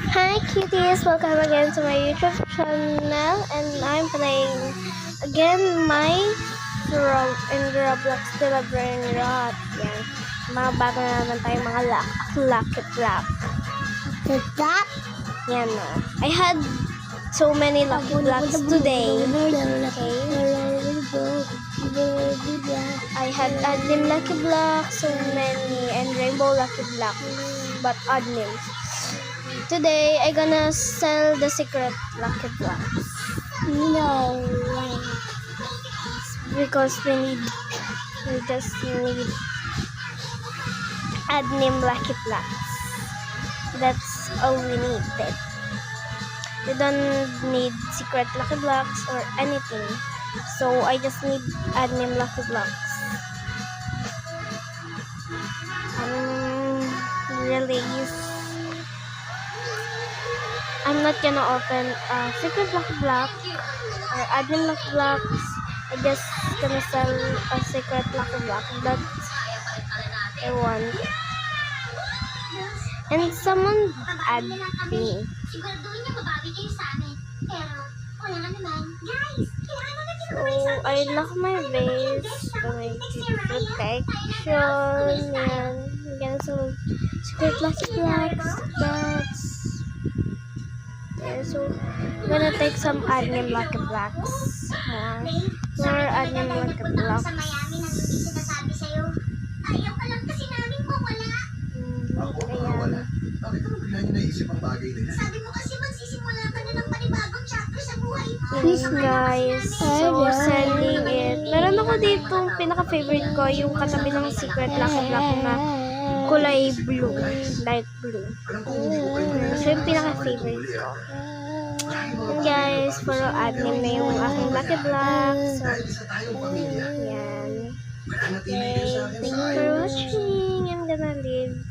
Hi cuties, welcome again to my YouTube channel, and I'm playing again my in Roblox Delivering Rot. Yan. Mga bago na naman tayo mga lucky block. Yan na. I had so many lucky blocks today. Okay. I had admin lucky blocks, so many, and rainbow lucky blocks, but odd names. Today, I gonna sell the secret lucky blocks. No. Because we just need admin lucky blocks. That's all we need. We don't need secret lucky blocks or anything. So, I just need admin lucky blocks. I'm not gonna open a secret lucky block or admin lucky blocks. I'm just gonna sell a secret lucky block that I want. And someone add me. So, I lock my base to make it protection. And I'm gonna sell secret lucky blocks. So, I'm gonna take some admin lucky blocks. More admin lucky blocks. Ayan. Yes, guys. So, selling it. Meron ako dito, pinaka-favorite ko, yung katabi ng secret lucky block na kulay blue. Light blue. So, yung pinaka-favorite ko. And guys, puro admin na yung aking lucky blocks. So, yan. Okay, thank you for watching. I'm gonna leave.